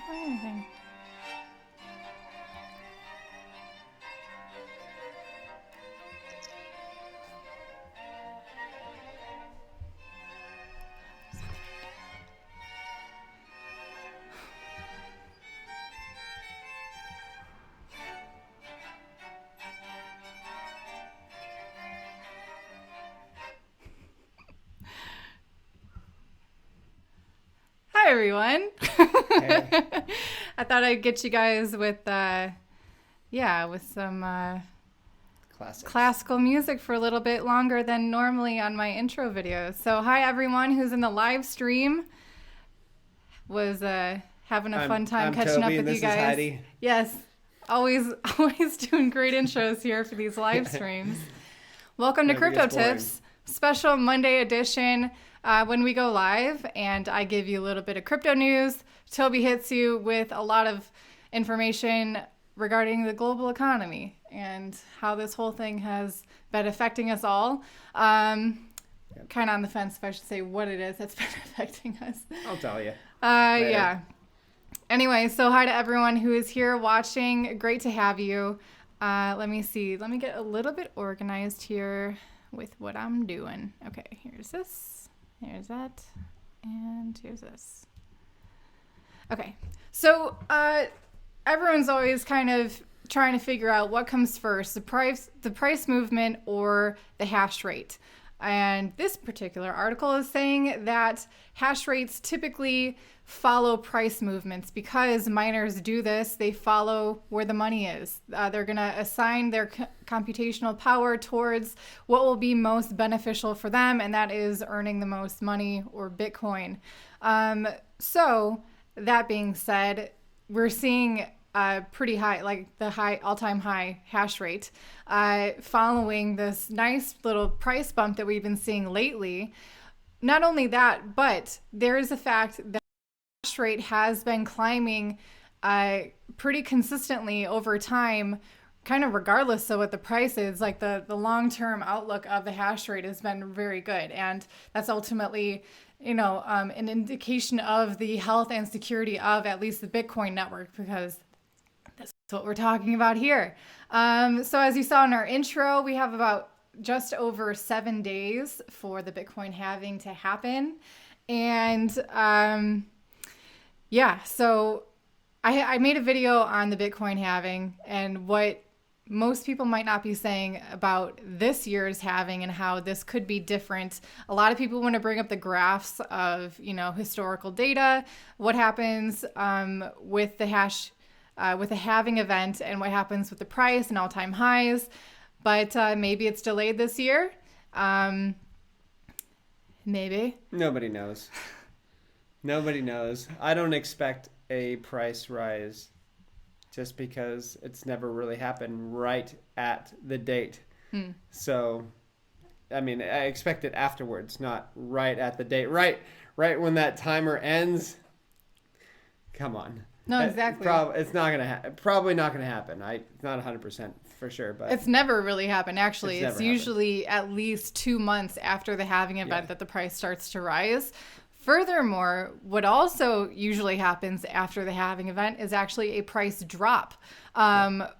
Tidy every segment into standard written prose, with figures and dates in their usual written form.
find anything. Hi, everyone. Hey. I thought I'd get you guys with, with some Classics. classical music for a little bit longer than normally on my intro videos. So, hi, everyone who's in the live stream. Was having a fun time catching Toby, up and with this you guys. Is Heidi. Yes, always doing great intros here for these live streams. Welcome to Never Crypto gets boring. Tips, special Monday edition. When we go live and I give you a little bit of crypto news, Toby hits you with a lot of information regarding the global economy and how this whole thing has been affecting us all. Kind of on the fence if I should say what it is that's been affecting us. I'll tell you. Yeah. Anyway, so hi to everyone who is here watching. Great to have you. Let me see. Let me get a little bit organized here with what I'm doing. Okay, here's this. Here's that. And here's this. Okay. So, everyone's always kind of trying to figure out what comes first, the price movement or the hash rate. And this particular article is saying that hash rates typically follow price movements because miners do this. They follow where the money is. They're going to assign their computational power towards what will be most beneficial for them, and that is earning the most money or Bitcoin. So that being said, we're seeing pretty high, like the all-time high hash rate, following this nice little price bump that we've been seeing lately. Not only that, but there is a fact that hash rate has been climbing pretty consistently over time, kind of regardless of what the price is. Like the long-term outlook of the hash rate has been very good, and that's ultimately an indication of the health and security of at least the Bitcoin network, because that's what we're talking about here. So as you saw in our intro, we have about just over 7 days for the Bitcoin halving to happen. And so I made a video on the Bitcoin halving and what most people might not be saying about this year's halving and how this could be different. A lot of people want to bring up the graphs of, historical data, what happens with the halving event and what happens with the price and all-time highs. But maybe it's delayed this year. Maybe. Nobody knows. Nobody knows. I don't expect a price rise just because it's never really happened right at the date. So, I mean, I expect it afterwards, not right at the date. Right when that timer ends. Come on. No, exactly. It's not gonna probably not gonna happen. It's not 100% for sure, but it's never really happened. Actually, it's usually happened. At least 2 months after the halving event that the price starts to rise. Furthermore, what also usually happens after the halving event is actually a price drop,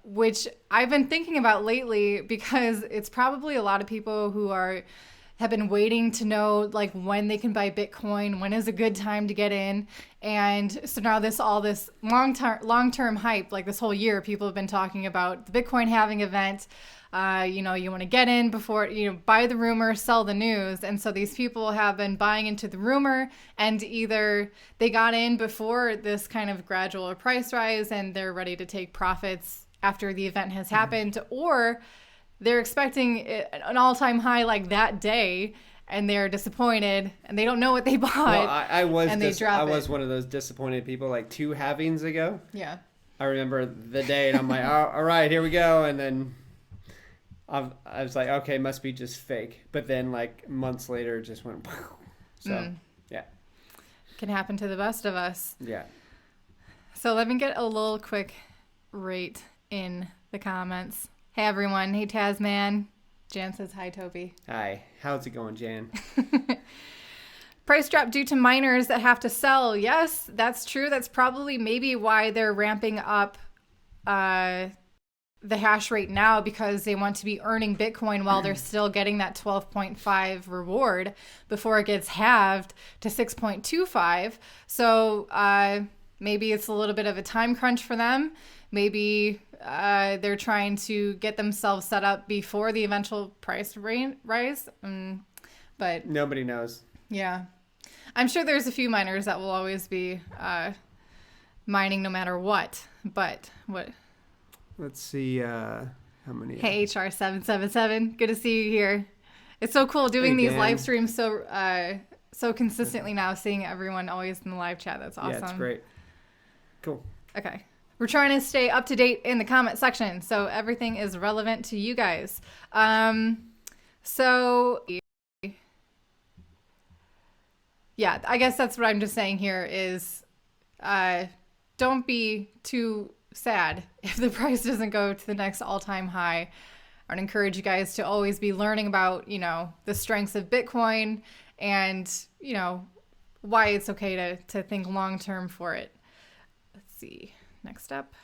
which I've been thinking about lately because it's probably a lot of people who have been waiting to know like when they can buy Bitcoin, when is a good time to get in. And so now this long-term hype, like this whole year, people have been talking about the Bitcoin halving event. You want to get in before, buy the rumor, sell the news. And so these people have been buying into the rumor, and either they got in before this kind of gradual price rise and they're ready to take profits after the event has happened, or they're expecting an all-time high like that day, and they're disappointed, and they don't know what they bought. Well, I was one of those disappointed people like 2 halvings ago. Yeah. I remember the day, and I'm like, all right, here we go. And then I was like, okay, must be just fake. But then like months later, it just went, so yeah. Can happen to the best of us. Yeah. So let me get a little quick rate in the comments. Hey, everyone. Hey, Tasman. Jan says hi, Toby. Hi. How's it going, Jan? Price drop due to miners that have to sell. Yes, that's true. That's probably maybe why they're ramping up the hash rate now, because they want to be earning Bitcoin while they're still getting that 12.5 reward before it gets halved to 6.25. So maybe it's a little bit of a time crunch for them. Maybe they're trying to get themselves set up before the eventual price rise. But nobody knows. Yeah. I'm sure there's a few miners that will always be mining no matter what. But what? Let's see how many. Hey, HR777. Good to see you here. It's so cool doing these live streams so consistently now, seeing everyone always in the live chat. That's awesome. Yeah, it's great. Cool. Okay. We're trying to stay up to date in the comment section, so everything is relevant to you guys. So, yeah, I guess that's what I'm just saying here is don't be too sad if the price doesn't go to the next all-time high. I would encourage you guys to always be learning about, the strengths of Bitcoin and, why it's okay to think long-term for it. Let's see. Next up.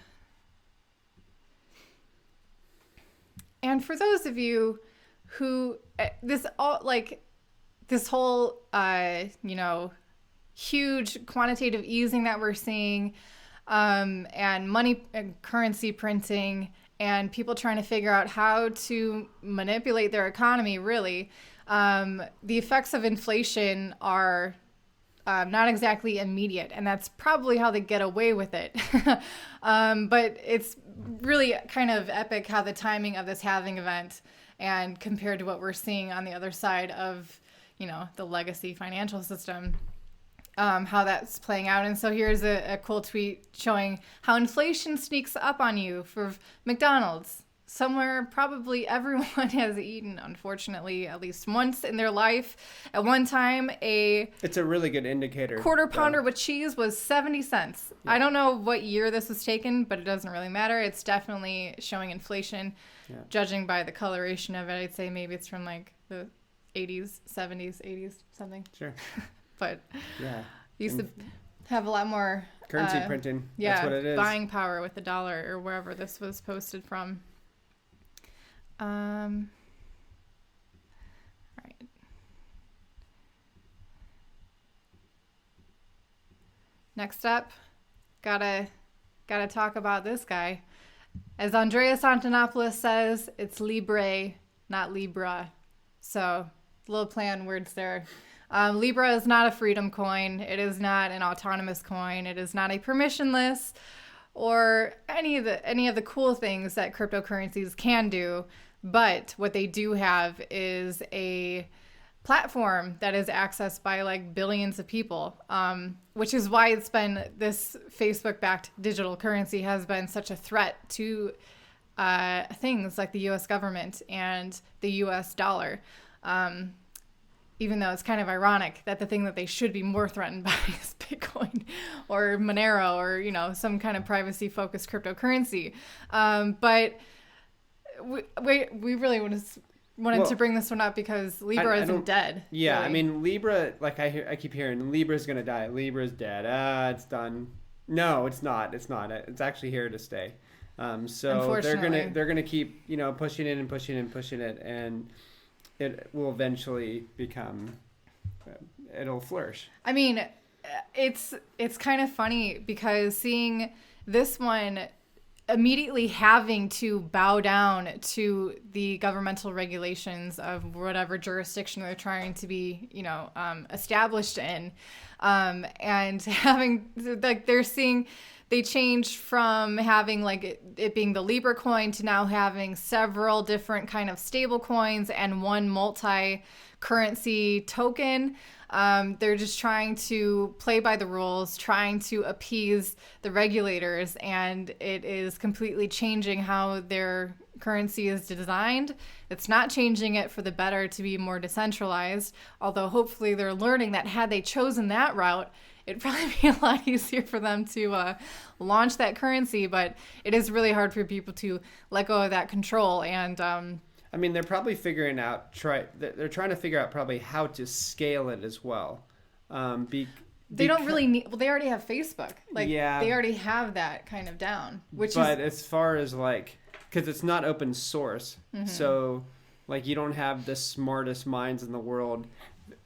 And for those of you who this whole huge quantitative easing that we're seeing, and money and currency printing, and people trying to figure out how to manipulate their economy, really, the effects of inflation are not exactly immediate, and that's probably how they get away with it. But it's really kind of epic how the timing of this halving event, and compared to what we're seeing on the other side of, the legacy financial system, how that's playing out. And so here's a cool tweet showing how inflation sneaks up on you for McDonald's. Somewhere probably everyone has eaten, unfortunately, at least once in their life. At one time, it's a really good indicator. Quarter pounder with cheese was 70 cents. Yeah. I don't know what year this was taken, but it doesn't really matter. It's definitely showing inflation. Yeah. Judging by the coloration of it, I'd say maybe it's from like the 80s, 70s, 80s, something. Sure. But used to have a lot more currency printing. Yeah, that's what it is. Buying power with the dollar or wherever this was posted from. All right. Next up, gotta talk about this guy. As Andreas Antonopoulos says, it's Libre, not Libra. So, little play on words there. Libra is not a freedom coin. It is not an autonomous coin. It is not a permissionless or any of the cool things that cryptocurrencies can do. But what they do have is a platform that is accessed by like billions of people, which is why it's been this Facebook-backed digital currency has been such a threat to things like the U.S. government and the U.S. dollar. Even though it's kind of ironic that the thing that they should be more threatened by is Bitcoin or Monero or, some kind of privacy-focused cryptocurrency. But we really wanted to bring this one up because Libra isn't dead. Yeah, really. I mean, Libra, like I keep hearing, Libra's going to die. Libra's dead. It's done. No, it's not. It's not. It's actually here to stay. So they're gonna keep, pushing it and pushing it and pushing it, and it will eventually it'll flourish. I mean, it's kind of funny because seeing this one immediately having to bow down to the governmental regulations of whatever jurisdiction they're trying to be, established in, and having they changed from having like it being the Libre coin to now having several different kind of stable coins and one multi-currency token. They're just trying to play by the rules, trying to appease the regulators, and it is completely changing how their currency is designed. It's not changing it for the better to be more decentralized, although hopefully they're learning that had they chosen that route, it'd probably be a lot easier for them to launch that currency, but it is really hard for people to let go of that control. And I mean, they're probably they're trying to figure out probably how to scale it as well. They don't really need. Well, they already have Facebook. Like, yeah, they already have that kind of down. But as far as like, because it's not open source, so like you don't have the smartest minds in the world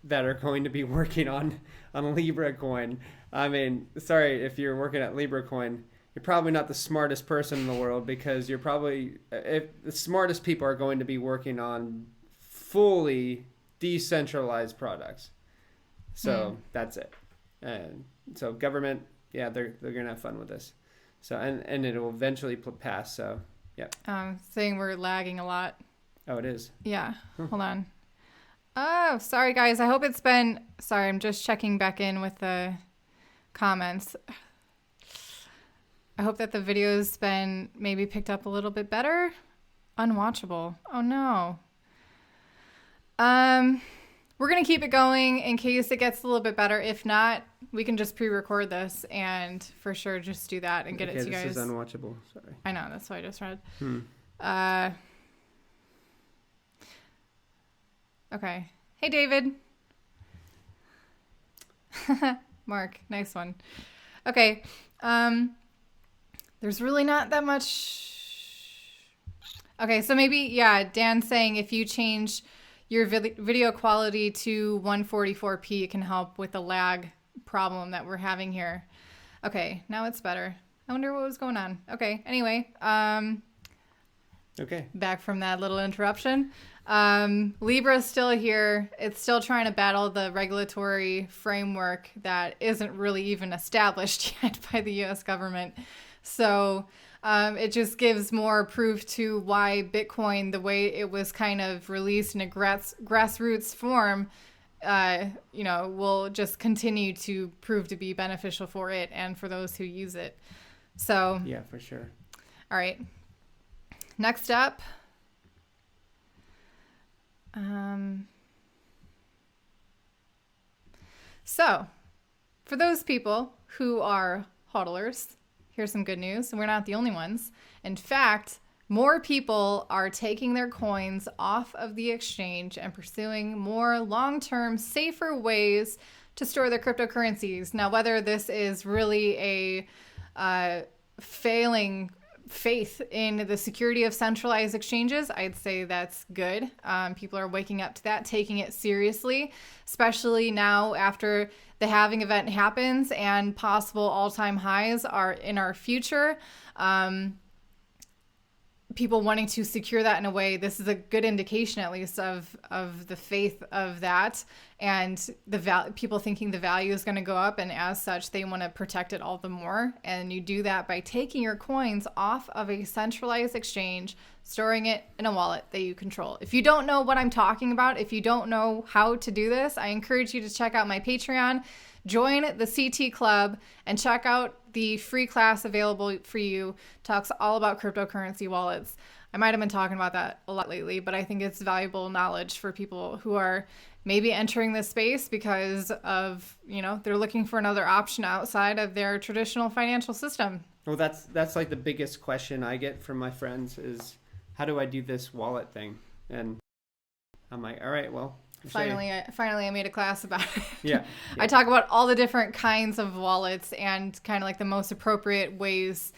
that are going to be working on Libre coin. I mean, sorry if you're working at Libre coin, you're probably not the smartest person in the world, because you're probably, if the smartest people are going to be working on fully decentralized products. So that's it. And so government, yeah, they're gonna have fun with this. So and it will eventually pass. So yeah. Saying we're lagging a lot. Oh, it is. Yeah. Hold on. Oh, sorry guys. I hope it's been. Sorry, I'm just checking back in with the comments. I hope that the video's been maybe picked up a little bit better. Unwatchable. Oh no. We're going to keep it going in case it gets a little bit better. If not, we can just pre-record this and for sure just do that and get it to you guys. This is unwatchable. Sorry. I know. That's what I just read. Okay. Hey, David. Mark. Nice one. Okay. There's really not that much. Okay. So maybe, yeah, Dan's saying if you change your video quality to 144p, it can help with the lag problem that we're having here. Okay, now it's better. I wonder what was going on. Okay, anyway. Okay. Back from that little interruption. Libra's still here. It's still trying to battle the regulatory framework that isn't really even established yet by the U.S. government. So it just gives more proof to why Bitcoin, the way it was kind of released in a grassroots form, will just continue to prove to be beneficial for it and for those who use it. So yeah, for sure. All right. Next up. So for those people who are hodlers, here's some good news. We're not the only ones. In fact, more people are taking their coins off of the exchange and pursuing more long-term, safer ways to store their cryptocurrencies. Now, whether this is really a failing faith in the security of centralized exchanges, I'd say that's good. People are waking up to that, taking it seriously, especially now after the halving event happens and possible all-time highs are in our future. People wanting to secure that in a way, this is a good indication at least of the faith of that, and the people thinking the value is going to go up, and as such they want to protect it all the more. And you do that by taking your coins off of a centralized exchange, storing it in a wallet that you control. If you don't know what I'm talking about, if you don't know how to do this, I encourage you to check out my Patreon, join the CT Club, and check out the free class available for you. Talks all about cryptocurrency wallets. I might have been talking about that a lot lately, but I think it's valuable knowledge for people who are maybe entering this space because of, they're looking for another option outside of their traditional financial system. Well, that's like the biggest question I get from my friends is, how do I do this wallet thing? And I'm like, all right, well, Finally, I made a class about it. Yeah. I talk about all the different kinds of wallets and kind of like the most appropriate ways,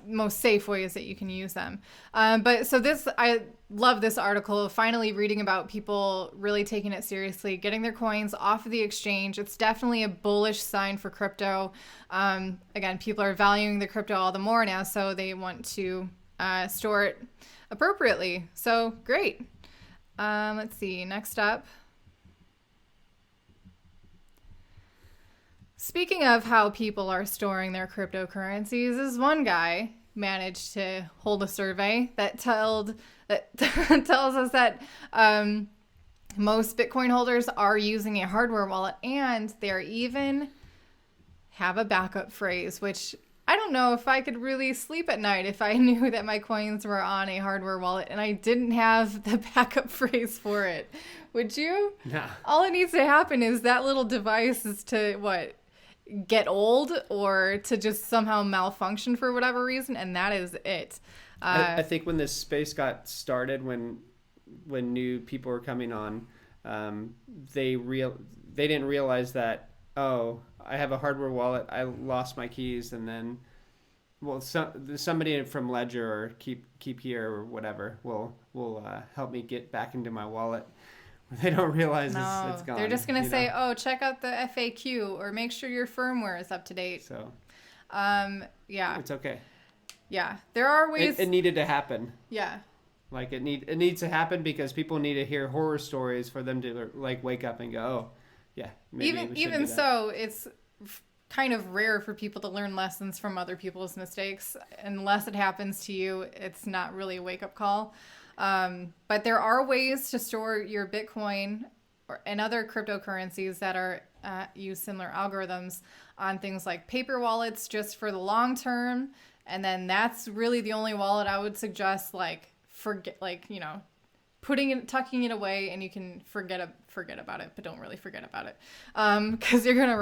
most safe ways that you can use them. But so I love this article, finally reading about people really taking it seriously, getting their coins off of the exchange. It's definitely a bullish sign for crypto. Again, people are valuing the crypto all the more now, so they want to store it appropriately. So great. Let's see. Next up. Speaking of how people are storing their cryptocurrencies, this one guy managed to hold a survey that tells us that most Bitcoin holders are using a hardware wallet, and they even have a backup phrase, which I don't know if I could really sleep at night if I knew that my coins were on a hardware wallet and I didn't have the backup phrase for it. Would you? Nah. All it needs to happen is that little device is to, get old or to just somehow malfunction for whatever reason, and that is it. I think when this space got started, when new people were coming on, they didn't realize that, oh, I have a hardware wallet, I lost my keys, and then, well, somebody from Ledger or keep here or whatever will help me get back into my wallet. They don't realize it's gone. They're just gonna say, "Oh, check out the FAQ or make sure your firmware is up to date." So, yeah, it's okay. Yeah, there are ways. It needed to happen. Yeah. Like it needs to happen because people need to hear horror stories for them to like wake up and go, "Oh, yeah." Maybe even so, it's kind of rare for people to learn lessons from other people's mistakes. Unless it happens to you, it's not really a wake-up call. But there are ways to store your Bitcoin and other cryptocurrencies that are use similar algorithms on things like paper wallets just for the long term. And then that's really the only wallet I would suggest, tucking it away, and you can forget about it, but don't really forget about it, because you're going to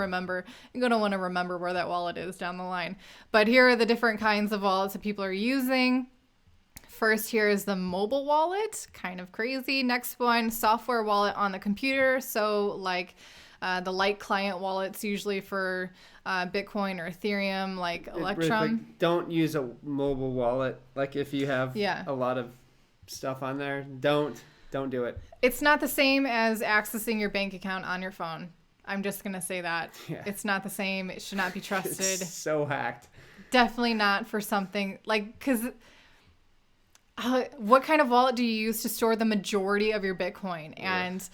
want to remember where that wallet is down the line. But here are the different kinds of wallets that people are using. First, here is the mobile wallet, kind of crazy. Next one, software wallet on the computer. So like the light client wallets, usually for Bitcoin or Ethereum, like Electrum. Really quick, don't use a mobile wallet. Like if you have a lot of stuff on there, don't do it. It's not the same as accessing your bank account on your phone. I'm just going to say that. Yeah. It's not the same. It should not be trusted. It's so hacked. Definitely not for something like, because what kind of wallet do you use to store the majority of your Bitcoin? And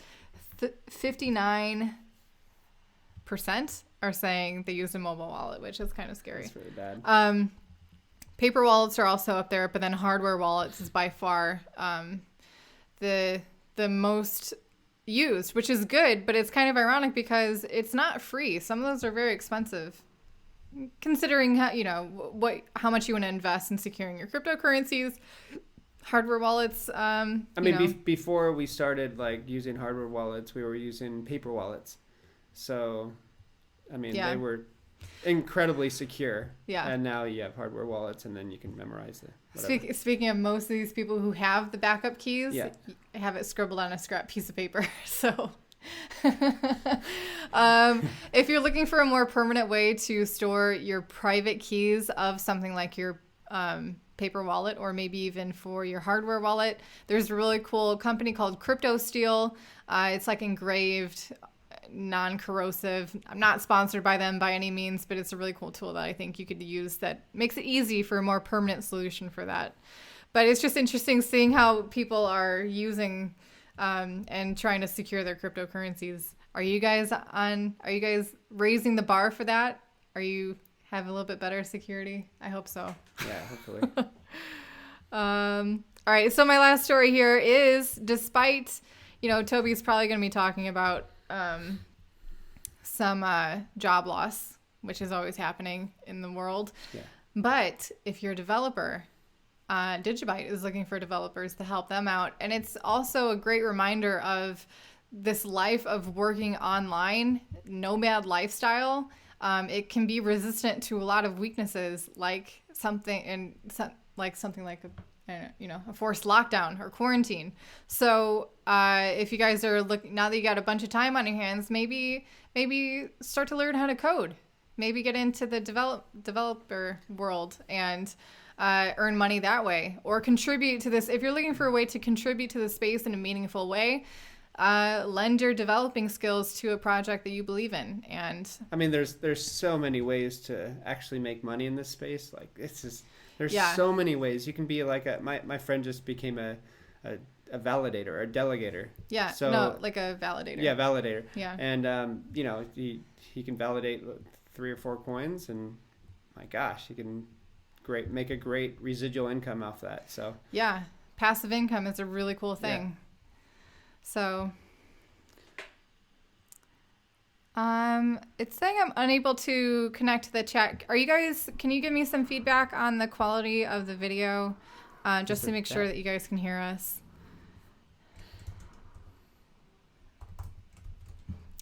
59% are saying they use a mobile wallet, which is kind of scary. That's really bad. Paper wallets are also up there, but then hardware wallets is by far the most used, which is good, but it's kind of ironic because it's not free. Some of those are very expensive, considering how much you want to invest in securing your cryptocurrencies. Hardware wallets. Before we started using hardware wallets, we were using paper wallets. So, they were incredibly secure. Yeah. And now you have hardware wallets, and then you can memorize it. Speaking of most of these people who have the backup keys, have it scribbled on a scrap piece of paper. So, if you're looking for a more permanent way to store your private keys of something like your paper wallet, or maybe even for your hardware wallet, there's a really cool company called CryptoSteel. It's like engraved, non-corrosive. I'm not sponsored by them by any means, but it's a really cool tool that I think you could use that makes it easy for a more permanent solution for that. But it's just interesting seeing how people are using and trying to secure their cryptocurrencies. Are you guys raising the bar for that? Are you have a little bit better security? I hope so. Yeah, hopefully. All right. So my last story here is, despite, Toby's probably going to be talking about some job loss, which is always happening in the world. Yeah. But if you're a developer, Didjabyte is looking for developers to help them out. And it's also a great reminder of this life of working online, nomad lifestyle. It can be resistant to a lot of weaknesses, like something like a forced lockdown or quarantine. So if you guys are looking, now that you got a bunch of time on your hands, maybe start to learn how to code. Maybe get into the developer world and earn money that way, or contribute to this. If you're looking for a way to contribute to the space in a meaningful way, lend your developing skills to a project that you believe in. And there's so many ways to actually make money in this space. There's so many ways. You can be like my friend just became a validator or a delegator. Yeah. So, like a validator. Yeah, validator. Yeah. And he can validate 3 or 4 coins, and my gosh, he can make a great residual income off that. So yeah, passive income is a really cool thing. Yeah. So, it's saying I'm unable to connect to the chat. Can you give me some feedback on the quality of the video, just to make sure that you guys can hear us?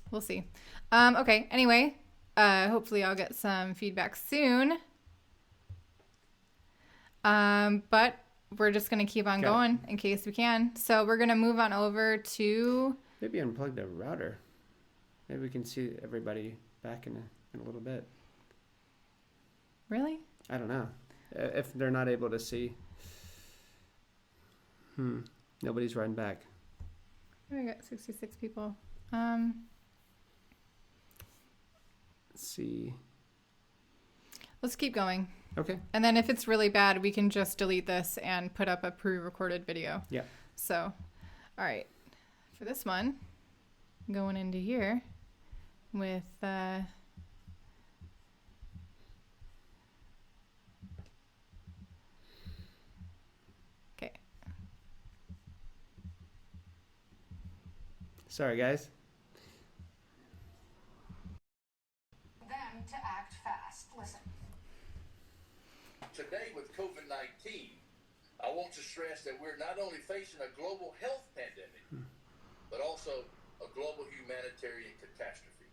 We'll see. Okay, anyway, hopefully I'll get some feedback soon. But we're just going to keep on going in case we can. So we're going to move on over to... Maybe unplug the router. Maybe we can see everybody back in a little bit. Really? I don't know. If they're not able to see. Nobody's running back. We got 66 people. Let's see. Let's keep going. Okay. And then if it's really bad, we can just delete this and put up a pre-recorded video. Yeah. So, all right. For this one, going into here with okay. Sorry, guys. Them to act fast. Listen. Today with COVID-19, I want to stress that we're not only facing a global health pandemic, but also a global humanitarian catastrophe.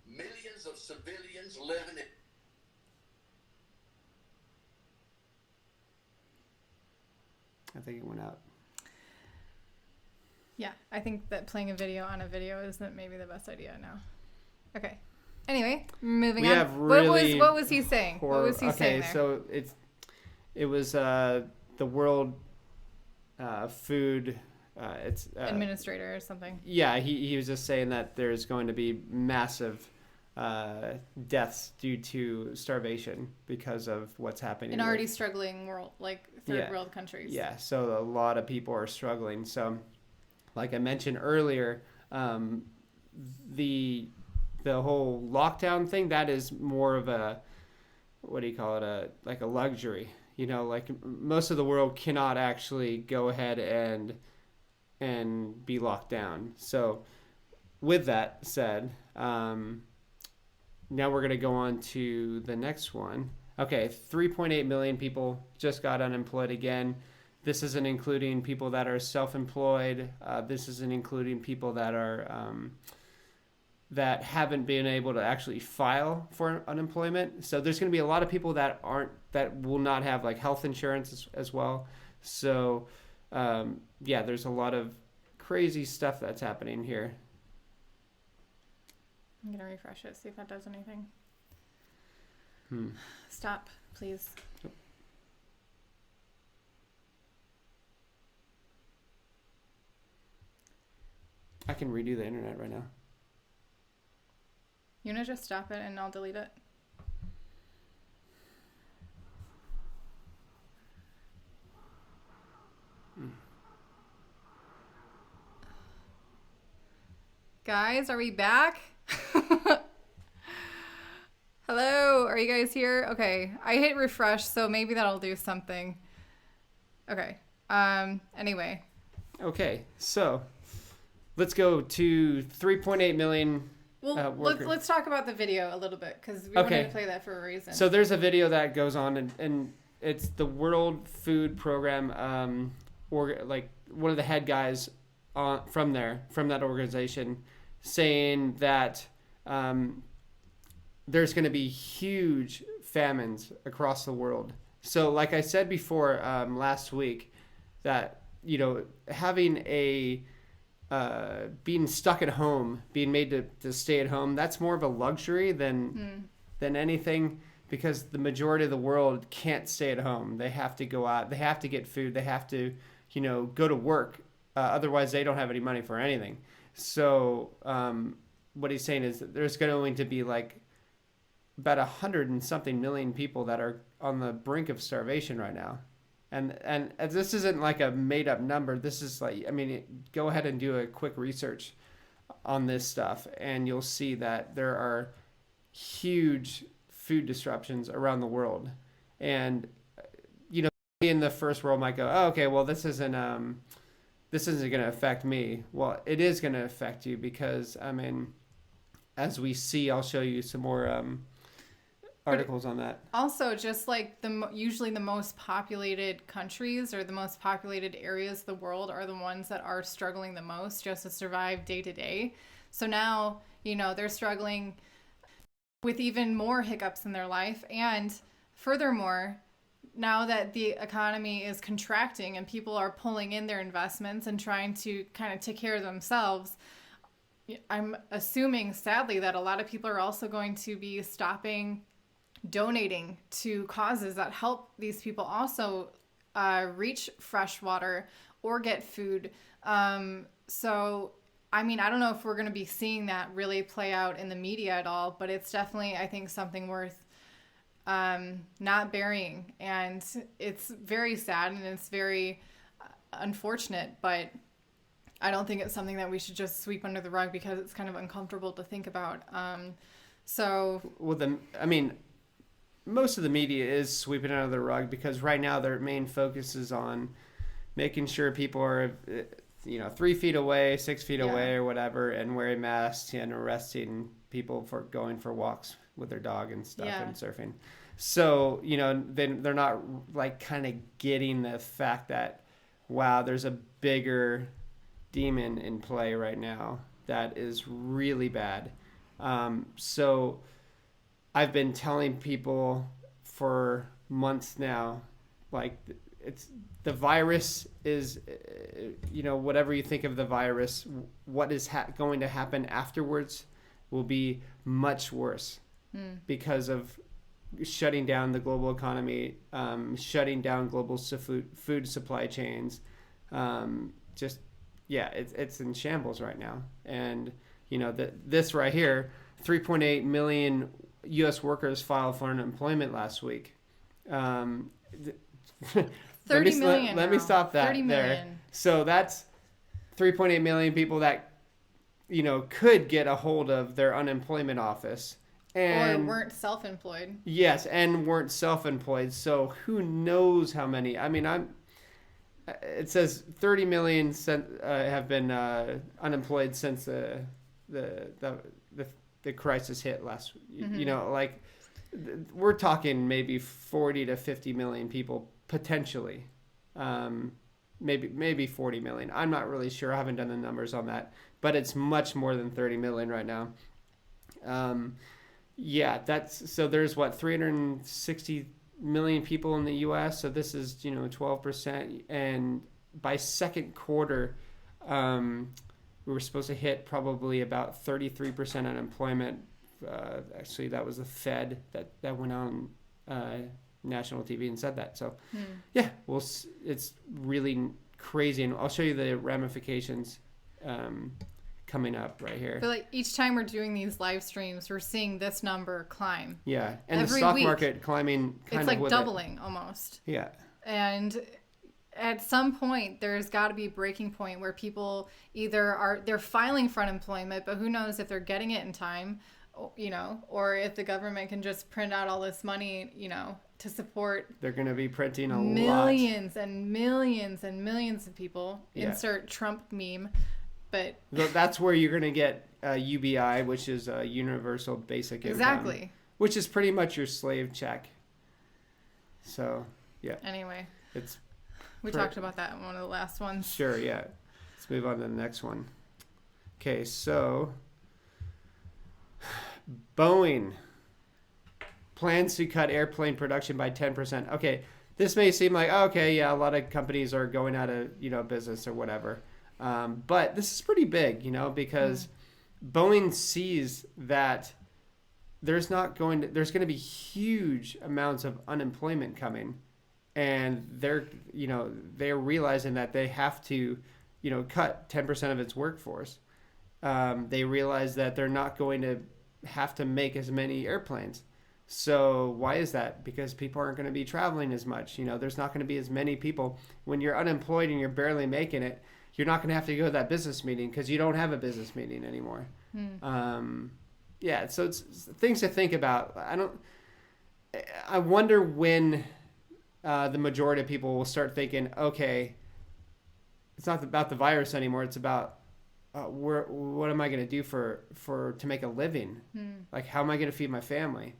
Millions of civilians living in... I think it went out. Yeah, I think that playing a video on a video isn't maybe the best idea now. Okay. Anyway, moving on. What was he saying? What was he saying there? So it was the World Food Administrator or something. Yeah, he was just saying that there's going to be massive deaths due to starvation because of what's happening in already struggling world, like third world countries. Yeah, so a lot of people are struggling. So, like I mentioned earlier, the whole lockdown thing, that is more of a, what do you call it, like a luxury. You know, like most of the world cannot actually go ahead and be locked down. So with that said, now we're going to go on to the next one. Okay, 3.8 million people just got unemployed again. This isn't including people that are self-employed. This isn't including people that are that haven't been able to actually file for unemployment. So there's going to be a lot of people that will not have like health insurance as well. So yeah, there's a lot of crazy stuff that's happening here. I'm going to refresh it, see if that does anything. Stop, please. I can redo the internet right now. You want to just stop it and I'll delete it? Guys, are we back? Hello, are you guys here? Okay, I hit refresh, so maybe that'll do something. Okay, anyway. Okay, so let's go to 3.8 million. Well, let's talk about the video a little bit, because we wanted to play that for a reason. So there's a video that goes on, and it's the World Food Program, or like one of the head guys from that organization, saying that there's going to be huge famines across the world. So like I said before last week, that, you know, having being stuck at home, being made to stay at home, that's more of a luxury than anything, because the majority of the world can't stay at home. They have to go out, they have to get food, they have to, you know, go to work. Otherwise, they don't have any money for anything. So what he's saying is that there's going to be like about 100 and something million people that are on the brink of starvation right now. And this isn't like a made up number. This is like, I mean, go ahead and do a quick research on this stuff, and you'll see that there are huge food disruptions around the world. And, you know, in the first world might go, oh, okay, well, this isn't going to affect me. Well, it is going to affect you, because, I mean, as we see, I'll show you some more articles on that. Also, just like usually the most populated countries or the most populated areas of the world are the ones that are struggling the most just to survive day to day. So now, you know, they're struggling with even more hiccups in their life. And furthermore, now that the economy is contracting and people are pulling in their investments and trying to kind of take care of themselves, I'm assuming, sadly, that a lot of people are also going to be stopping donating to causes that help these people also reach fresh water or get food. So, I mean, I don't know if we're going to be seeing that really play out in the media at all, but it's definitely, I think, something worth not burying. And it's very sad and it's very unfortunate, but I don't think it's something that we should just sweep under the rug because it's kind of uncomfortable to think about. Most of the media is sweeping under the rug because right now their main focus is on making sure people are, 3 feet away, 6 feet away or whatever, and wearing masks and arresting people for going for walks with their dog and stuff and surfing. So, they're not like kind of getting the fact that, wow, there's a bigger demon in play right now that is really bad. So I've been telling people for months now, like, it's the virus is, whatever you think of the virus, what is going to happen afterwards will be much worse because of shutting down the global economy, shutting down global food supply chains. It's in shambles right now. And, this right here, 3.8 million U.S. workers filed for unemployment last week. 30 million. Let me stop that 30 there. million. So that's 3.8 million people that, could get a hold of their unemployment office. Or weren't self-employed. Yes, and weren't self-employed. So who knows how many? I mean, it says 30 million have been unemployed since the crisis hit last. We're talking maybe 40 to 50 million people potentially, maybe 40 million. I'm not really sure. I haven't done the numbers on that, but it's much more than 30 million right now. There's 360 million people in the U.S. So this is 12%, and by second quarter, we were supposed to hit probably about 33% unemployment. Actually, that was the Fed that went on national TV and said that. So it's really crazy, and I'll show you the ramifications coming up right here. But like each time we're doing these live streams, we're seeing this number climb. Yeah, and every the stock week. Market climbing kind it's of like with doubling almost. Yeah. And at some point, there's got to be a breaking point where people either they're filing for unemployment, but who knows if they're getting it in time, or if the government can just print out all this money, to support. They're going to be printing a millions lot. And millions and millions of people. Yeah. Insert Trump meme. But that's where you're going to get UBI, which is a universal basic income. Exactly. Which is pretty much your slave check. So, yeah. Anyway. It's we talked about that in one of the last ones. Sure, yeah. Let's move on to the next one. Okay, so Boeing plans to cut airplane production by 10%. Okay, this may seem like, a lot of companies are going out of, business or whatever. But this is pretty big, because Boeing sees that there's going to be huge amounts of unemployment coming, and they're realizing that they have to, cut 10% of its workforce. They realize that they're not going to have to make as many airplanes. So why is that? Because people aren't going to be traveling as much. There's not going to be as many people. When you're unemployed and you're barely making it, you're not going to have to go to that business meeting because you don't have a business meeting anymore. So it's things to think about. I wonder when the majority of people will start thinking, okay, it's not about the virus anymore. It's about what am I going to do to make a living? Like, how am I going to feed my family?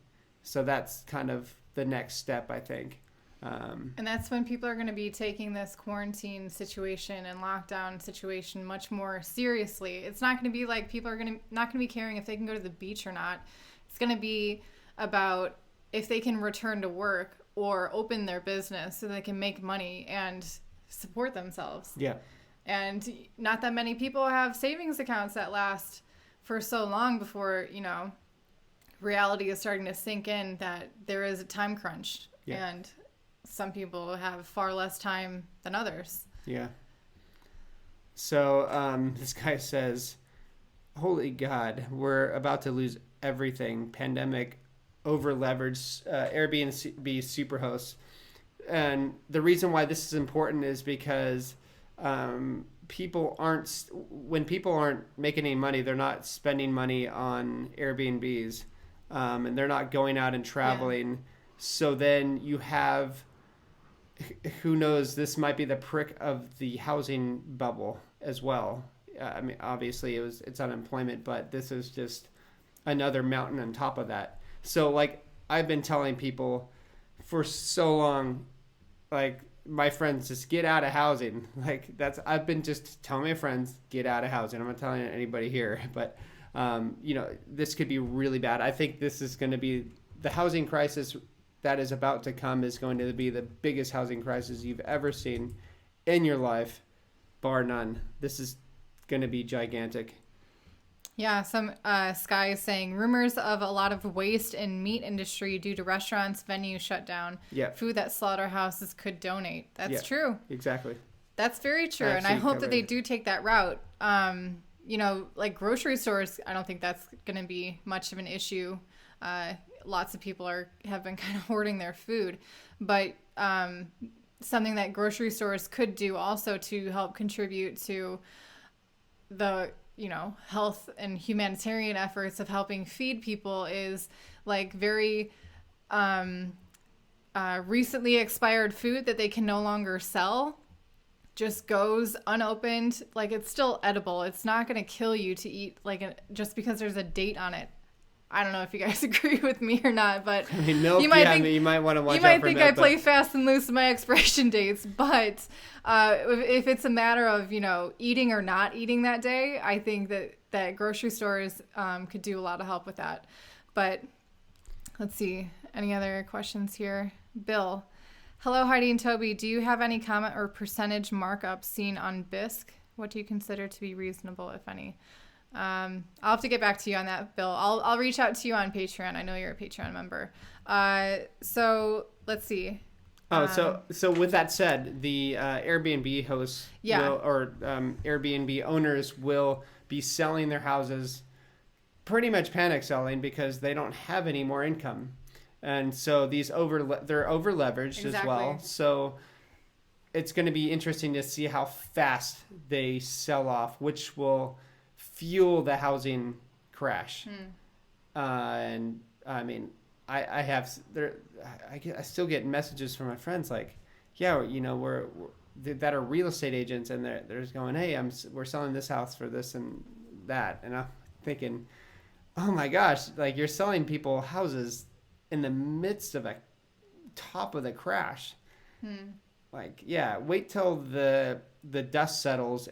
So that's kind of the next step, I think. And that's when people are going to be taking this quarantine situation and lockdown situation much more seriously. It's not going to be like people are not going to be caring if they can go to the beach or not. It's going to be about if they can return to work or open their business so they can make money and support themselves. Yeah. And not that many people have savings accounts that last for so long before, reality is starting to sink in that there is a time crunch. Yeah. And some people have far less time than others. Yeah. So this guy says, holy God, we're about to lose everything. Pandemic, over-leveraged Airbnb superhosts. And the reason why this is important is because when people aren't making any money, they're not spending money on Airbnbs, and they're not going out and traveling. Yeah. So then you have, who knows, this might be the prick of the housing bubble as well. I mean, obviously it's unemployment, but this is just another mountain on top of that. So like I've been telling people for so long, like my friends, just get out of housing. Like I've been just telling my friends, get out of housing. I'm not telling anybody here, but this could be really bad. I think this is going to be the housing crisis that is about to come is going to be the biggest housing crisis you've ever seen in your life, bar none. This is going to be gigantic. Yeah, some Sky is saying rumors of a lot of waste in meat industry due to restaurants, venues shut down. Yeah. Food that slaughterhouses could donate. That's true. Exactly. That's very true. And I hope that they do take that route. Like grocery stores, I don't think that's going to be much of an issue. Lots of people have been kind of hoarding their food. But something that grocery stores could do also to help contribute to the health and humanitarian efforts of helping feed people is like very recently expired food that they can no longer sell just goes unopened. Like it's still edible. It's not going to kill you to eat just because there's a date on it. I don't know if you guys agree with me or not, but I mean, milk, you might want to watch out for milk. You might think I play fast and loose with my expiration dates, but if it's a matter of, eating or not eating that day, I think that grocery stores could do a lot of help with that. But let's see. Any other questions here? Bill. Hello, Heidi and Toby. Do you have any comment or percentage markup seen on BISC? What do you consider to be reasonable, if any? I'll have to get back to you on that, Bill. I'll reach out to you on Patreon. I know you're a Patreon member. So let's see. So with that said, the Airbnb hosts Airbnb owners will be selling their houses, pretty much panic selling because they don't have any more income, and so they're over leveraged as well. So it's going to be interesting to see how fast they sell off, which will fuel the housing crash. And I mean, I still get messages from my friends like, yeah, we're that are real estate agents, and they're just going, hey, we're selling this house for this and that, and I'm thinking, oh my gosh, like you're selling people houses in the midst of a top of the crash. Like, yeah, wait till the dust settles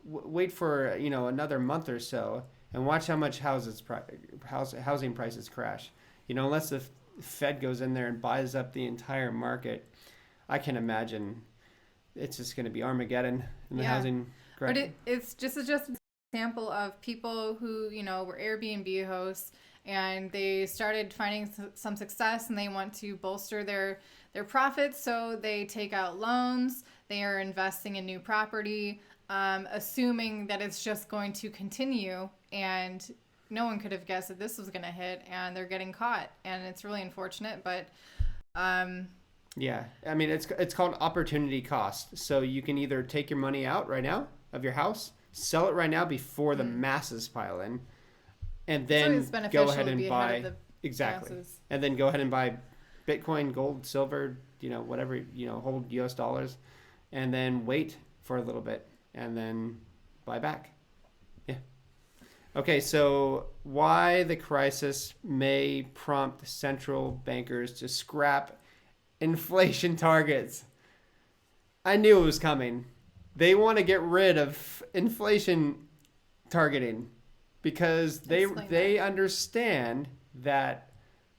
wait for another month or so and watch how much housing prices crash. Unless the Fed goes in there and buys up the entire market, I can imagine it's just going to be Armageddon in the housing crash. But it's just an example of people who were Airbnb hosts and they started finding some success and they want to bolster their profits, so they take out loans. They are investing in new property. Assuming that it's just going to continue, and no one could have guessed that this was going to hit, and they're getting caught, and it's really unfortunate. But yeah, I mean it's called opportunity cost. So you can either take your money out right now of your house, sell it right now before the masses pile in, and then go ahead and buy masses. And then go ahead and buy Bitcoin, gold, silver, whatever, hold US dollars, and then wait for a little bit. And then buy back. Yeah. Okay, so why the crisis may prompt central bankers to scrap inflation targets. I knew it was coming. They want to get rid of inflation targeting because they understand that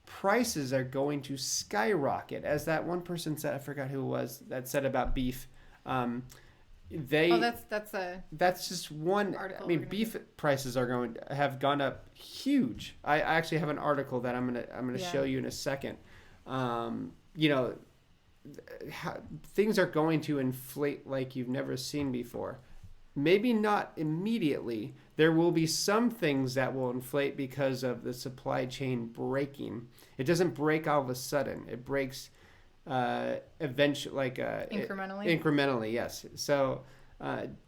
prices are going to skyrocket. As that one person said, I forgot who it was, that said about beef. they that's a that's just one. article I mean, we're gonna beef prices have gone up huge. I actually have an article that I'm gonna Yeah. show you in a second. You know, things are going to inflate like you've never seen before. Maybe not immediately. There will be some things that will inflate because of the supply chain breaking. It doesn't break all of a sudden. It breaks eventually, like incrementally. incrementally, yes. So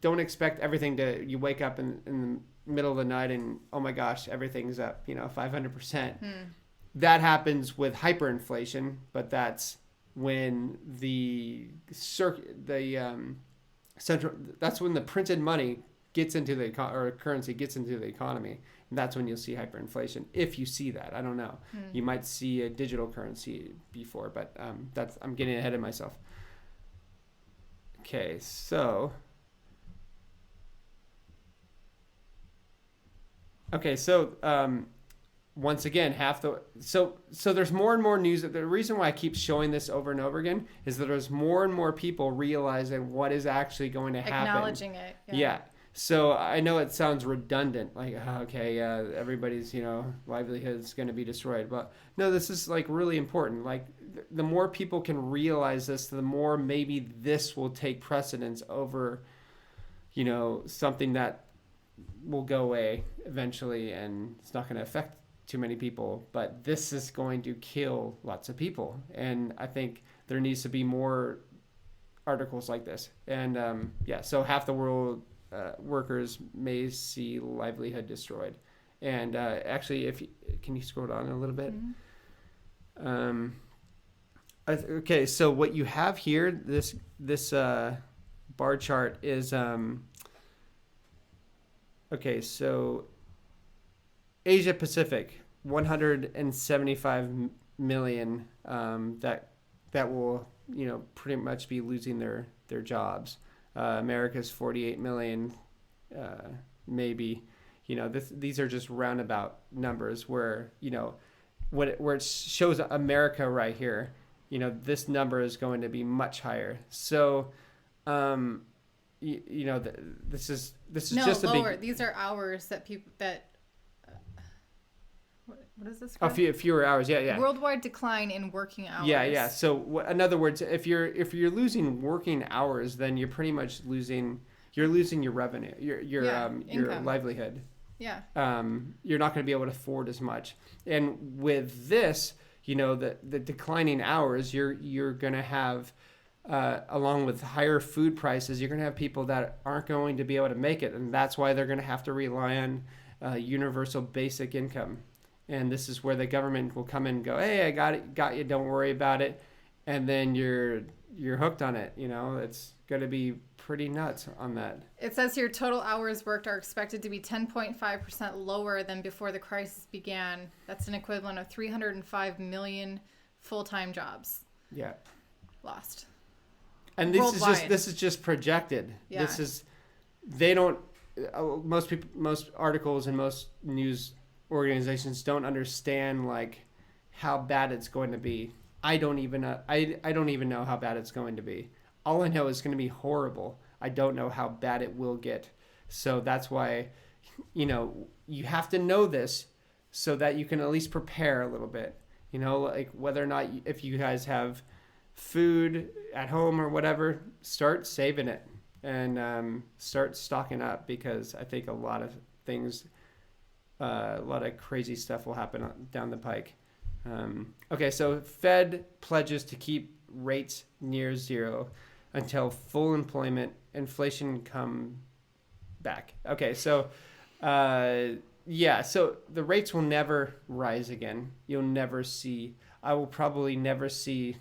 don't expect everything to. You wake up in the middle of the night and oh my gosh, everything's up. 500%. That happens with hyperinflation, but that's when that's when the printed money gets into or currency gets into the economy. And that's when you'll see hyperinflation. If you see that, I don't know. You might see a digital currency before, but I'm getting ahead of myself. Okay, so once again, so there's more and more news. The reason why I keep showing this over and over again is that there's more and more people realizing what is actually going to happen. Acknowledging it. Yeah. So I know it sounds redundant, like everybody's livelihood is going to be destroyed, but no, this is like really important. Like the more people can realize this, the more maybe this will take precedence over, something that will go away eventually, and it's not going to affect too many people, but this is going to kill lots of people. And I think there needs to be more articles like this. And so half the world workers may see livelihood destroyed. And actually, can you scroll down a little bit? Okay, so what you have here, this bar chart is okay, so Asia Pacific, 175 million that will pretty much be losing their jobs. America's 48 million, maybe. These are just roundabout numbers where where it shows America right here. This number is going to be much higher. So this is just lower. a big. These are hours that people what is this? Fewer hours. Yeah. Worldwide decline in working hours. Yeah. So in other words, if you're losing working hours, then you're pretty much losing your revenue, your livelihood. Yeah. You're not going to be able to afford as much. And with this, the declining hours, you're going to have along with higher food prices, you're going to have people that aren't going to be able to make it, and that's why they're going to have to rely on universal basic income. And this is where the government will come in and go, hey, I got you, don't worry about it. And then you're hooked on it. It's going to be pretty nuts on that. It says here total hours worked are expected to be 10.5% lower than before the crisis began. That's an equivalent of 305 million full-time jobs. Yeah. Lost. And this is just projected. Yeah. This is most articles and most news organizations don't understand like how bad it's going to be. I don't even know how bad it's going to be. All I know is going to be horrible. I don't know how bad it will get. So that's why you have to know this so that you can at least prepare a little bit. Like whether or not if you guys have food at home or whatever, start saving it and start stocking up, because I think a lot of things a lot of crazy stuff will happen down the pike. Okay, so Fed pledges to keep rates near zero until full employment, inflation come back. Okay, so so the rates will never rise again. I will probably never see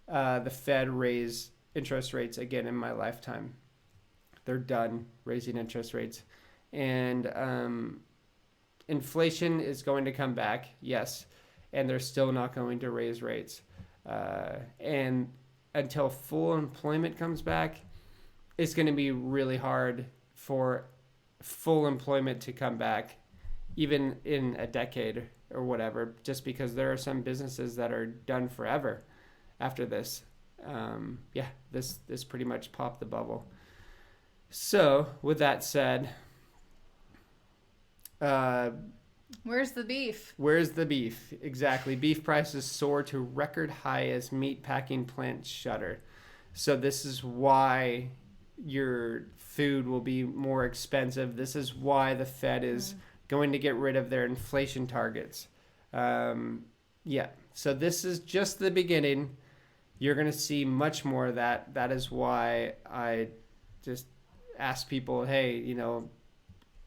the Fed raise interest rates again in my lifetime. They're done raising interest rates. And inflation is going to come back, yes, and they're still not going to raise rates. And until full employment comes back, it's going to be really hard for full employment to come back, even in a decade or whatever, just because there are some businesses that are done forever after this. This pretty much popped the bubble. So, with that said, Where's the beef? where's the beef? Exactly. Beef prices soar to record high as meat packing plants shutter. So this is why your food will be more expensive. This is why the Fed is going to get rid of their inflation targets. Yeah. So this is just the beginning. You're going to see much more of that. That is why I just ask people, hey,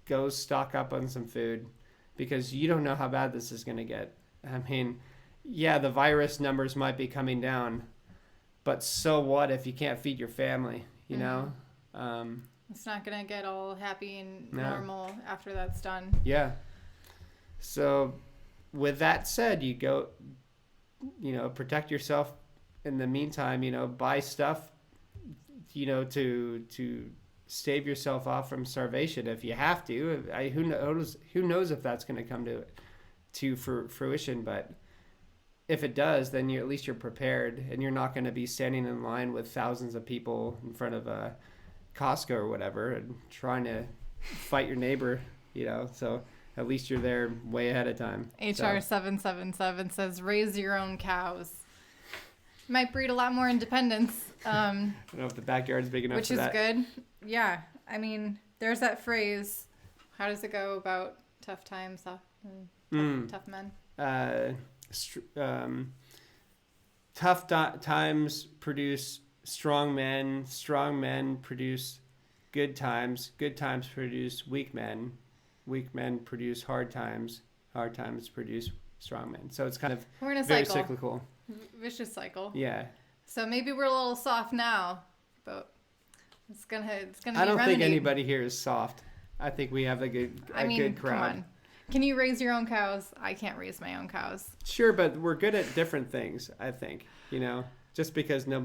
go stock up on some food, because you don't know how bad this is going to get. I mean, yeah, the virus numbers might be coming down, but so what if you can't feed your family, you know? It's not going to get all happy and No. normal after that's done. Yeah. So with that said, you go, protect yourself in the meantime, buy stuff, to save yourself off from starvation if you have to. Who knows if that's going to come to fruition, but if it does, then at least you're prepared, and you're not going to be standing in line with thousands of people in front of a Costco or whatever and trying to fight your neighbor, so at least you're there way ahead of time. HR 777 says raise your own cows. Might breed a lot more independence. I don't know if the backyard's big enough Which for is that. good. Yeah. I mean, there's that phrase. How does it go about tough times, tough men? Times produce strong men produce good times produce weak men produce hard times produce strong men. So it's kind of We're in a very cycle. cyclical. Vicious cycle. Yeah. So maybe we're a little soft now, but it's gonna be I don't think remedied. anybody here is soft. I think we have a good crowd. Come on. Can you raise your own cows? I can't raise my own cows. Sure, but we're good at different things, I think. Just because not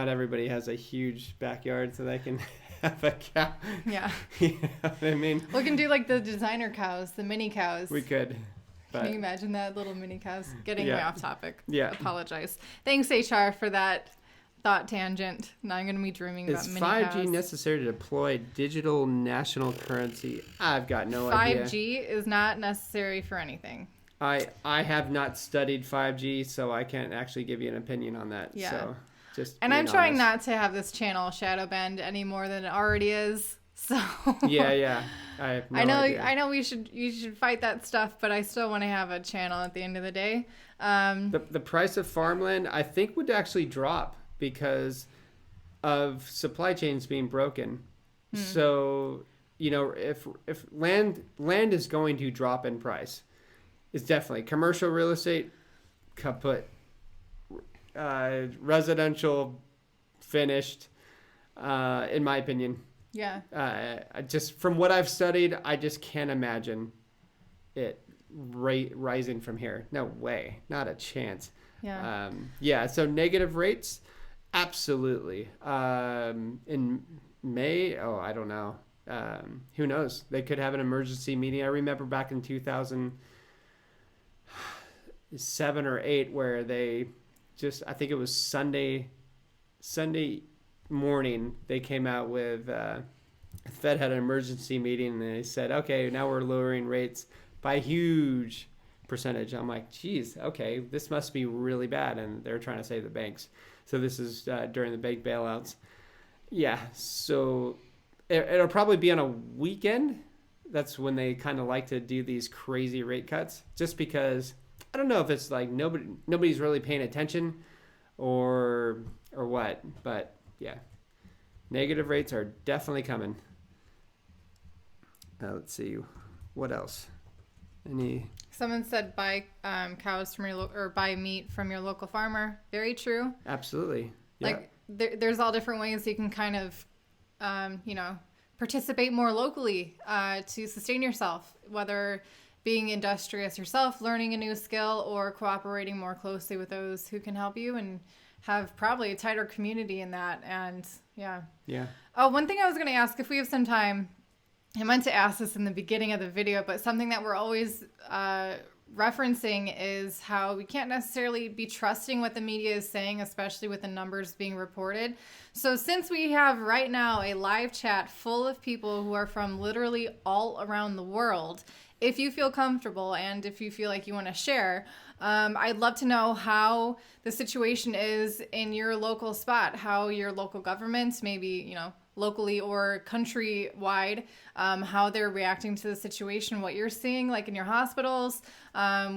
everybody has a huge backyard so they can have a cow. Yeah. You know what I mean? We can do like the designer cows, the mini cows. We could. But Can you imagine that? Little mini cows. Getting Yeah. way off topic. Yeah. Apologize. Thanks, HR, for that thought tangent. Now I'm going to be dreaming about is mini 5G cows. necessary to deploy digital national currency? I've got no idea. 5G is not necessary for anything. I have not studied 5G, so I can't actually give you an opinion on that. Yeah. So just And being I'm trying honest. not to have this channel shadow banned any more than it already is. So Yeah. I have no idea. I know you should fight that stuff, but I still want to have a channel at the end of the day. The price of farmland, I think, would actually drop because of supply chains being broken. So, if land is going to drop in price, it's definitely commercial real estate kaput, residential finished, in my opinion. Yeah. Just from what I've studied, I just can't imagine it rising from here. No way, not a chance. Yeah. So negative rates, absolutely. In May, I don't know. Who knows? They could have an emergency meeting. I remember back in 2007 or 8 where they I think it was Sunday morning, they came out with the Fed had an emergency meeting and they said, okay, now we're lowering rates by a huge percentage. I'm like, geez, okay, this must be really bad. And they're trying to save the banks. So this is during the bank bailouts. Yeah, so it'll probably be on a weekend. That's when they kind of like to do these crazy rate cuts, just because I don't know if it's like nobody's really paying attention or what, but yeah, negative rates are definitely coming. Let's see, what else? Someone said buy cows from or buy meat from your local farmer. Very true. Absolutely. Yeah. Like there's all different ways you can kind of, participate more locally to sustain yourself, whether being industrious yourself, learning a new skill, or cooperating more closely with those who can help you and have probably a tighter community in that. And yeah. Oh, one thing I was going to ask if we have some time, I meant to ask this in the beginning of the video, but something that we're always referencing is how we can't necessarily be trusting what the media is saying, especially with the numbers being reported. So since we have right now a live chat full of people who are from literally all around the world, if you feel comfortable and if you feel like you want to share, I'd love to know how the situation is in your local spot, how your local government, maybe, locally or countrywide, how they're reacting to the situation, what you're seeing, like in your hospitals,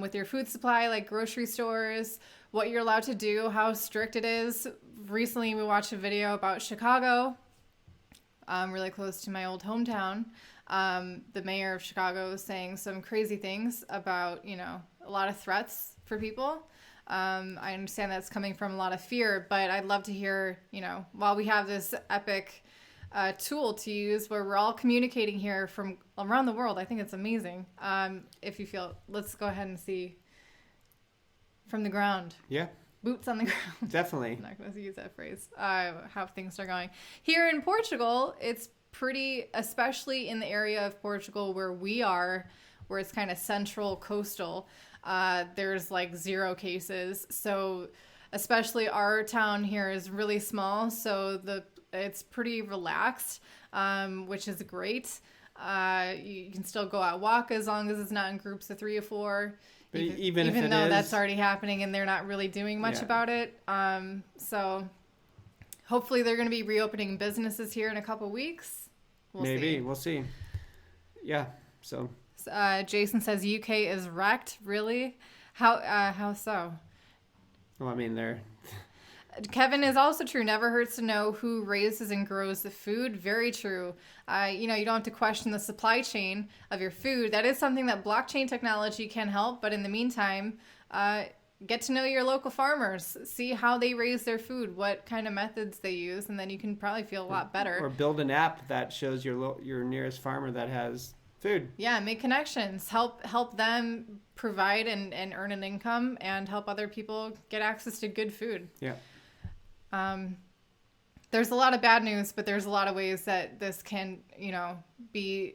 with your food supply, like grocery stores, what you're allowed to do, how strict it is. Recently, we watched a video about Chicago, really close to my old hometown. The mayor of Chicago was saying some crazy things about, a lot of threats for people. I understand that's coming from a lot of fear, but I'd love to hear, while we have this epic tool to use where we're all communicating here from around the world. I think it's amazing. If you feel, let's go ahead and see from the ground. Yeah. Boots on the ground. Definitely. I'm not going to use that phrase. How things are going. Here in Portugal, it's pretty, especially in the area of Portugal where we are, where it's kind of central coastal, there's like 0 cases. So especially our town here is really small. So it's pretty relaxed, which is great. You can still go out walk as long as it's not in groups of 3 or 4. But even though that's already happening and they're not really doing much about it. So hopefully they're going to be reopening businesses here in a couple weeks. We'll see. Yeah. So Jason says UK is wrecked. Really? How so? Well, I mean, they're... Kevin is also true. Never hurts to know who raises and grows the food. Very true. You don't have to question the supply chain of your food. That is something that blockchain technology can help. But in the meantime, get to know your local farmers. See how they raise their food, what kind of methods they use, and then you can probably feel a lot better. Or build an app that shows your nearest farmer that has food. Yeah, make connections. Help them provide and earn an income, and help other people get access to good food. Yeah. There's a lot of bad news, but there's a lot of ways that this can, be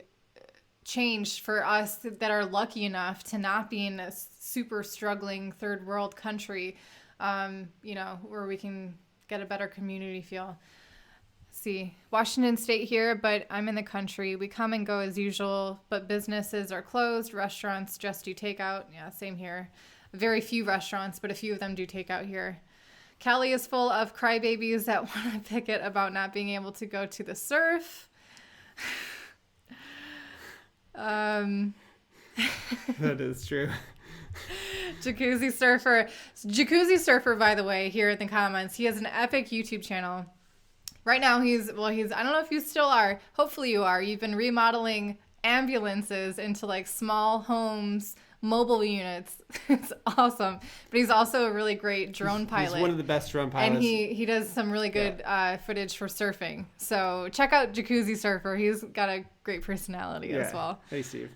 changed for us that are lucky enough to not be in a super struggling third world country, where we can get a better community feel. See, Washington State here, but I'm in the country. We come and go as usual, but businesses are closed. Restaurants just do takeout. Yeah, same here. Very few restaurants, but a few of them do takeout here. Cali is full of crybabies that want to picket about not being able to go to the surf. That is true. Jacuzzi Surfer, by the way, here in the comments, he has an epic YouTube channel. Right now he's, I don't know if you still are. Hopefully you are. You've been remodeling ambulances into like small homes, mobile units. It's awesome. But he's also a really great drone pilot. He's one of the best drone pilots. And he does some really good footage for surfing. So check out Jacuzzi Surfer. He's got a great personality as well. Hey, Steve.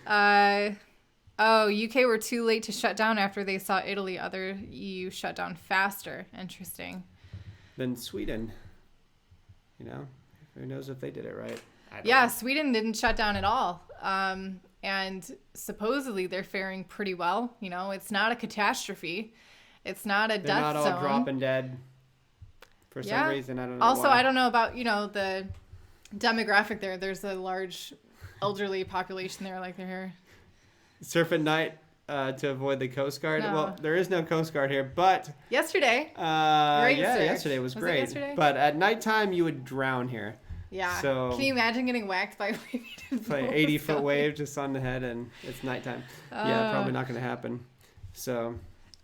UK were too late to shut down after they saw Italy. Other EU shut down faster. Interesting. Then Sweden. Who knows if they did it right. Sweden didn't shut down at all. And supposedly they're faring pretty well. It's not a catastrophe. It's not a death zone. They're not all dropping dead for some reason. I don't know Also, why. I don't know about, the demographic there. There's a large elderly population there. Like they're here. Surf at night to avoid the Coast Guard. No. Well, there is no Coast Guard here, but... Yesterday. Yesterday was great. It yesterday? But at nighttime, you would drown here. Yeah. So can you imagine getting whacked by a wave? Like 80-foot wave just on the head, and it's nighttime. Probably not going to happen. So.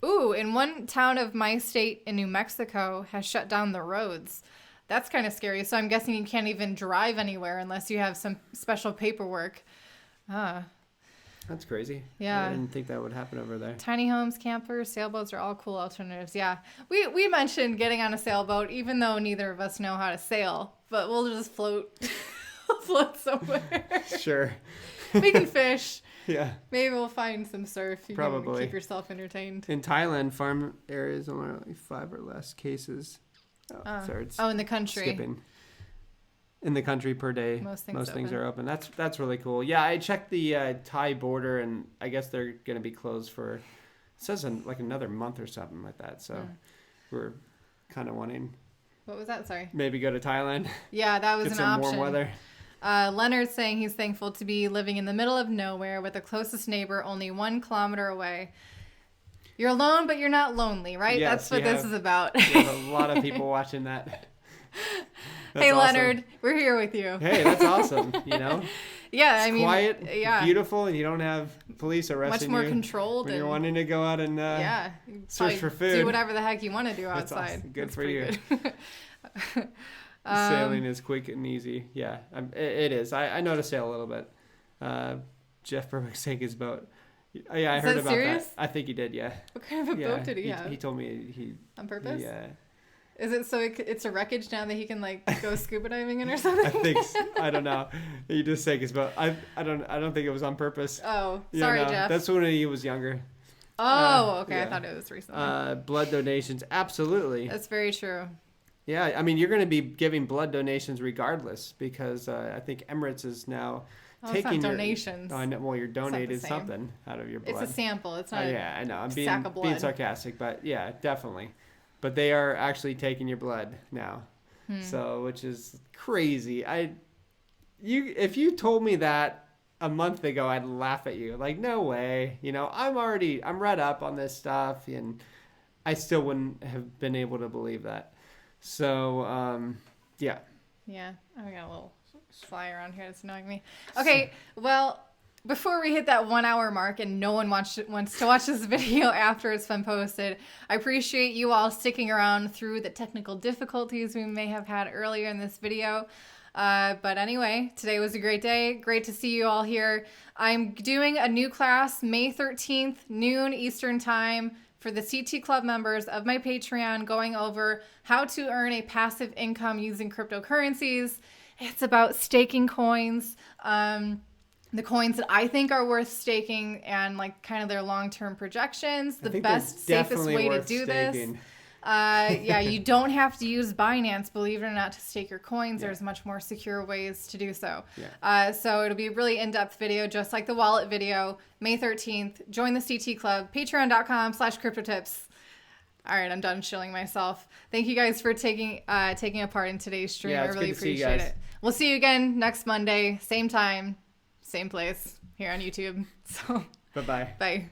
Ooh, in one town of my state in New Mexico has shut down the roads. That's kind of scary. So I'm guessing you can't even drive anywhere unless you have some special paperwork. That's crazy. Yeah. I didn't think that would happen over there. Tiny homes, campers, sailboats are all cool alternatives. Yeah. We mentioned getting on a sailboat, even though neither of us know how to sail. But we'll just float somewhere. Sure. We can fish. Yeah. Maybe we'll find some surf. You Probably. can keep yourself entertained. In Thailand, farm areas only like 5 or less cases. Sorry, it's in the country. skipping. in the country per day. Most things are open. That's really cool. Yeah, I checked the Thai border, and I guess they're going to be closed for, it says like another month or something like that. So we're kind of wanting. What was that? Sorry. Maybe go to Thailand. Yeah, that was Get an some option. warm weather. Leonard's saying he's thankful to be living in the middle of nowhere with the closest neighbor only 1 kilometer away. You're alone, but you're not lonely, right? Yes, That's what this is about. There's a lot of people watching that. Hey, awesome. Leonard, we're here with you. Hey, that's awesome. Yeah, It's I mean, quiet, yeah, beautiful, and you don't have police arresting much more you controlled. when you're and, wanting to go out and yeah, search for food. Do whatever the heck you want to do That's outside. awesome. Good That's for pretty you. good. Sailing is quick and easy. Yeah, it is. I know to sail a little bit. Jeff Berwick sank his boat. Yeah, I Is heard that about serious? that. I think he did. Yeah. What kind of a boat did he have? He told me he On purpose? Yeah. Is it so it's a wreckage now that he can like go scuba diving in or something? I think I don't know. He just sank his boat. I don't think it was on purpose. Oh, sorry, Jeff. That's when he was younger. Oh, okay. Yeah. I thought it was recently. Blood donations, absolutely. That's very true. Yeah, I mean, you're going to be giving blood donations regardless because I think Emirates is now taking it's not donations. Oh, I know. Well, you're donating same. something out of your blood. It's a sample. It's not. Yeah, I know. I'm sack of being blood. sarcastic, but yeah, definitely. But they are actually taking your blood now, so which is crazy. If you told me that a month ago, I'd laugh at you. Like, no way. I'm read up on this stuff, and I still wouldn't have been able to believe that. So, yeah. Yeah, I got a little fly around here that's annoying me. Okay, well, before we hit that 1 hour mark and no one wants to watch this video after it's been posted, I appreciate you all sticking around through the technical difficulties we may have had earlier in this video. But anyway, today was a great day. Great to see you all here. I'm doing a new class May 13th, noon Eastern time, for the CT Club members of my Patreon, going over how to earn a passive income using cryptocurrencies. It's about staking coins, the coins that I think are worth staking, and like kind of their long-term projections. The best, safest way to do this. Yeah, you don't have to use Binance, believe it or not, to stake your coins. There's much more secure ways to do so. Yeah. So it'll be a really in-depth video, just like the wallet video, May 13th. Join the CT Club, patreon.com/cryptotips. All right, I'm done shilling myself. Thank you guys for taking a part in today's stream. Yeah, I it's really good to see you appreciate guys. it. We'll see you again next Monday, same time, same place, here on YouTube. So Bye-bye. bye.